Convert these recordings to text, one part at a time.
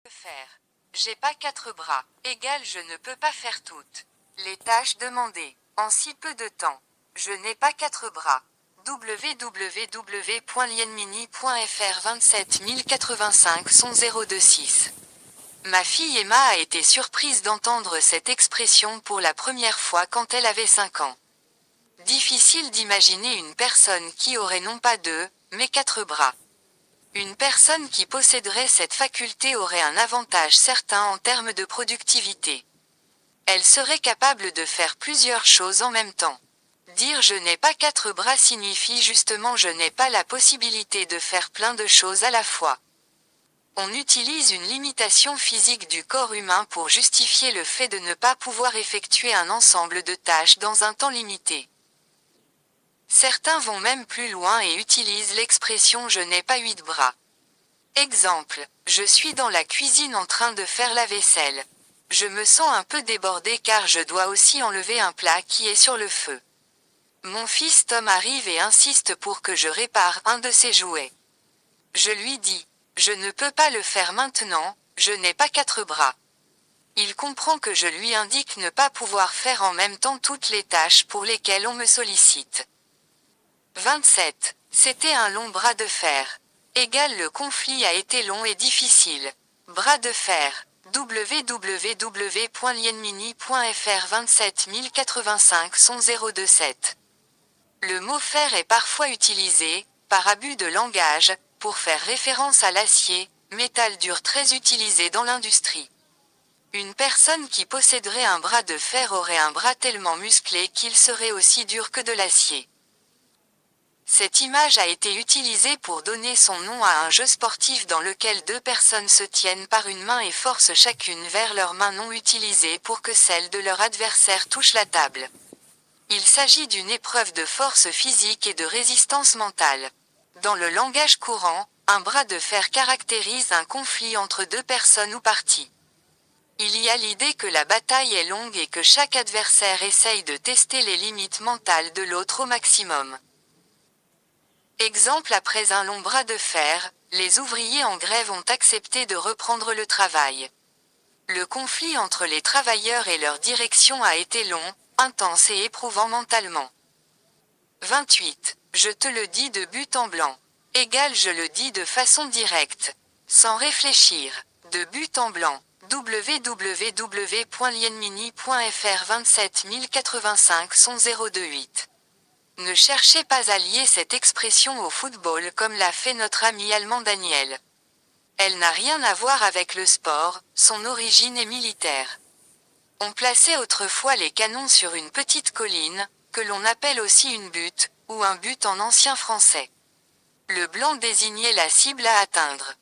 Faire. J'ai pas 4 bras. Égal je ne peux pas faire toutes les tâches demandées en si peu de temps. Je n'ai pas 4 bras. www.lienmini.fr 27085 son 026. Ma fille Emma a été surprise d'entendre cette expression pour la première fois quand elle avait 5 ans. Difficile d'imaginer une personne qui aurait non pas 2, mais 4 bras. Une personne qui posséderait cette faculté aurait un avantage certain en termes de productivité. Elle serait capable de faire plusieurs choses en même temps. Dire je n'ai pas 4 bras signifie justement je n'ai pas la possibilité de faire plein de choses à la fois. On utilise une limitation physique du corps humain pour justifier le fait de ne pas pouvoir effectuer un ensemble de tâches dans un temps limité. Certains vont même plus loin et utilisent l'expression je n'ai pas 8 bras. Exemple, je suis dans la cuisine en train de faire la vaisselle. Je me sens un peu débordé car je dois aussi enlever un plat qui est sur le feu. Mon fils Tom arrive et insiste pour que je répare un de ses jouets. Je lui dis, je ne peux pas le faire maintenant, je n'ai pas 4 bras. Il comprend que je lui indique ne pas pouvoir faire en même temps toutes les tâches pour lesquelles on me sollicite. 27. C'était un long bras de fer. Égal le conflit a été long et difficile. Bras de fer. www.lienmini.fr 27085 son 027. Le mot fer est parfois utilisé, par abus de langage, pour faire référence à l'acier, métal dur très utilisé dans l'industrie. Une personne qui posséderait un bras de fer aurait un bras tellement musclé qu'il serait aussi dur que de l'acier. Cette image a été utilisée pour donner son nom à un jeu sportif dans lequel 2 personnes se tiennent par une main et forcent chacune vers leur main non utilisée pour que celle de leur adversaire touche la table. Il s'agit d'une épreuve de force physique et de résistance mentale. Dans le langage courant, un bras de fer caractérise un conflit entre 2 personnes ou parties. Il y a l'idée que la bataille est longue et que chaque adversaire essaye de tester les limites mentales de l'autre au maximum. Exemple après un long bras de fer, les ouvriers en grève ont accepté de reprendre le travail. Le conflit entre les travailleurs et leur direction a été long, intense et éprouvant mentalement. 28. Je te le dis de but en blanc. Égal je le dis de façon directe. Sans réfléchir. De but en blanc. www.lienmini.fr 27085 son 028. Ne cherchez pas à lier cette expression au football comme l'a fait notre ami allemand Daniel. Elle n'a rien à voir avec le sport, son origine est militaire. On plaçait autrefois les canons sur une petite colline, que l'on appelle aussi une butte, ou un but en ancien français. Le blanc désignait la cible à atteindre.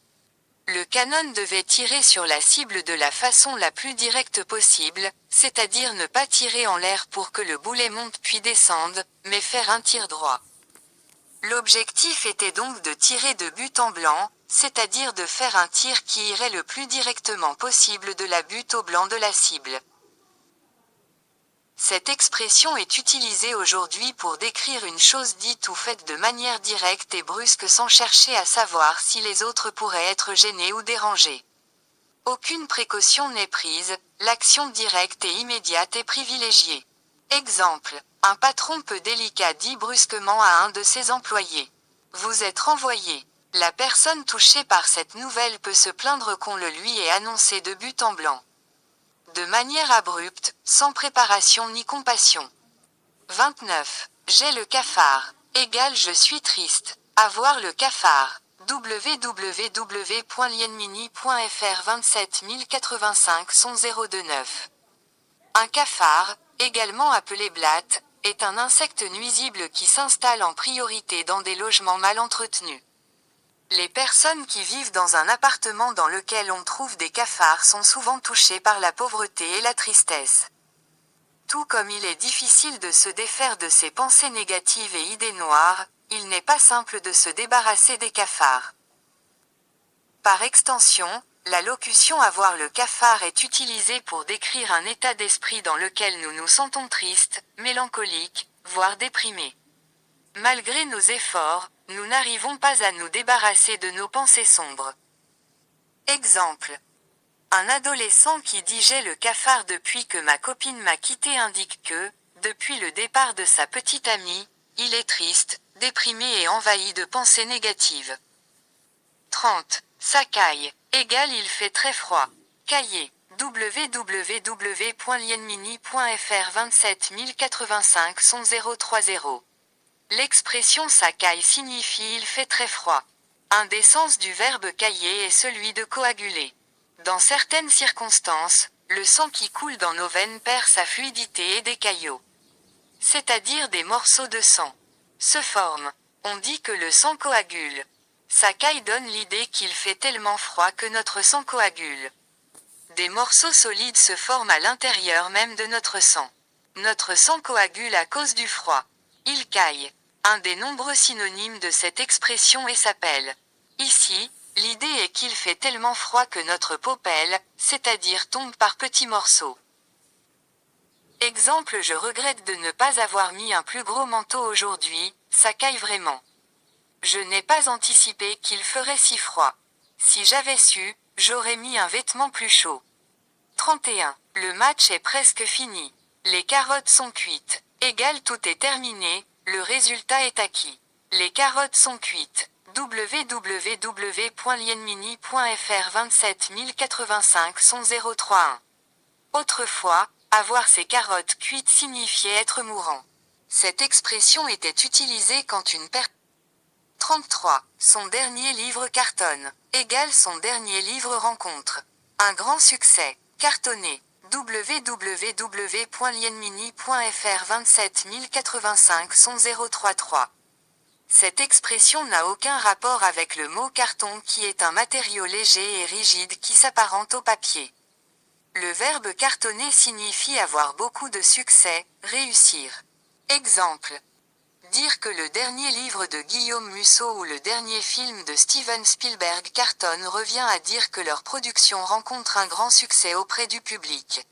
Le canon devait tirer sur la cible de la façon la plus directe possible, c'est-à-dire ne pas tirer en l'air pour que le boulet monte puis descende, mais faire un tir droit. L'objectif était donc de tirer de but en blanc, c'est-à-dire de faire un tir qui irait le plus directement possible de la butte au blanc de la cible. Cette expression est utilisée aujourd'hui pour décrire une chose dite ou faite de manière directe et brusque sans chercher à savoir si les autres pourraient être gênés ou dérangés. Aucune précaution n'est prise, l'action directe et immédiate est privilégiée. Exemple, un patron peu délicat dit brusquement à un de ses employés. Vous êtes renvoyé. La personne touchée par cette nouvelle peut se plaindre qu'on le lui ait annoncé de but en blanc. De manière abrupte, sans préparation ni compassion. 29. J'ai le cafard. Égal je suis triste. Avoir le cafard. www.lienmini.fr 27085 son 029. Un cafard, également appelé blatte, est un insecte nuisible qui s'installe en priorité dans des logements mal entretenus. Les personnes qui vivent dans un appartement dans lequel on trouve des cafards sont souvent touchées par la pauvreté et la tristesse. Tout comme il est difficile de se défaire de ces pensées négatives et idées noires, il n'est pas simple de se débarrasser des cafards. Par extension, la locution avoir le cafard est utilisée pour décrire un état d'esprit dans lequel nous nous sentons tristes, mélancoliques, voire déprimés. Malgré nos efforts, nous n'arrivons pas à nous débarrasser de nos pensées sombres. Exemple. Un adolescent qui dit j'ai le cafard depuis que ma copine m'a quitté indique que, depuis le départ de sa petite amie, il est triste, déprimé et envahi de pensées négatives. 30. Ça caille, égale il fait très froid. Cahier. www.lienmini.fr 27085 030. L'expression ça caille signifie il fait très froid. Un des sens du verbe cailler est celui de coaguler. Dans certaines circonstances, le sang qui coule dans nos veines perd sa fluidité et des caillots, c'est-à-dire des morceaux de sang, se forment. On dit que le sang coagule. Ça caille donne l'idée qu'il fait tellement froid que notre sang coagule. Des morceaux solides se forment à l'intérieur même de notre sang. Notre sang coagule à cause du froid. Il caille. Un des nombreux synonymes de cette expression et s'appelle. Ici, l'idée est qu'il fait tellement froid que notre peau pèle, c'est-à-dire tombe par petits morceaux. Exemple: je regrette de ne pas avoir mis un plus gros manteau aujourd'hui, ça caille vraiment. Je n'ai pas anticipé qu'il ferait si froid. Si j'avais su, j'aurais mis un vêtement plus chaud. 31. Le match est presque fini. Les carottes sont cuites. Égal tout est terminé, le résultat est acquis. Les carottes sont cuites. www.lienmini.fr 27085 031. Autrefois, avoir ses carottes cuites signifiait être mourant. Cette expression était utilisée quand une personne. 33. Son dernier livre cartonne. Égale son dernier livre rencontre. Un grand succès. Cartonné. www.lienmini.fr 27085 033. Cette expression n'a aucun rapport avec le mot carton qui est un matériau léger et rigide qui s'apparente au papier. Le verbe cartonner signifie avoir beaucoup de succès, réussir. Exemple. Dire que le dernier livre de Guillaume Musso ou le dernier film de Steven Spielberg cartonne revient à dire que leur production rencontre un grand succès auprès du public.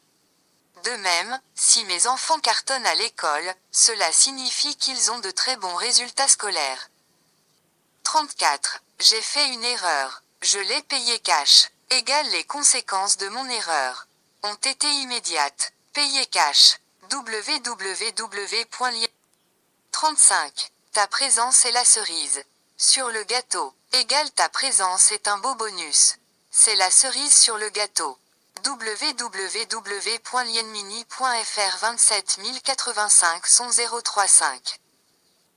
De même, si mes enfants cartonnent à l'école, cela signifie qu'ils ont de très bons résultats scolaires. 34. J'ai fait une erreur. Je l'ai payé cash. Égale les conséquences de mon erreur. Ont été immédiates. Payé cash. www. 35. Ta présence est la cerise sur le gâteau. Égale ta présence est un beau bonus. C'est la cerise sur le gâteau. www.lienmini.fr 27085 035.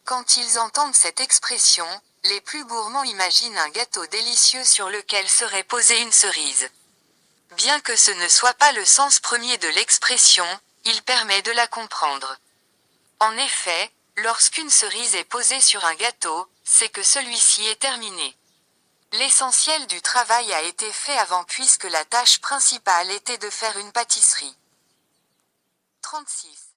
Quand ils entendent cette expression, les plus gourmands imaginent un gâteau délicieux sur lequel serait posée une cerise. Bien que ce ne soit pas le sens premier de l'expression, il permet de la comprendre. En effet, lorsqu'une cerise est posée sur un gâteau, c'est que celui-ci est terminé. L'essentiel du travail a été fait avant puisque la tâche principale était de faire une pâtisserie. 36.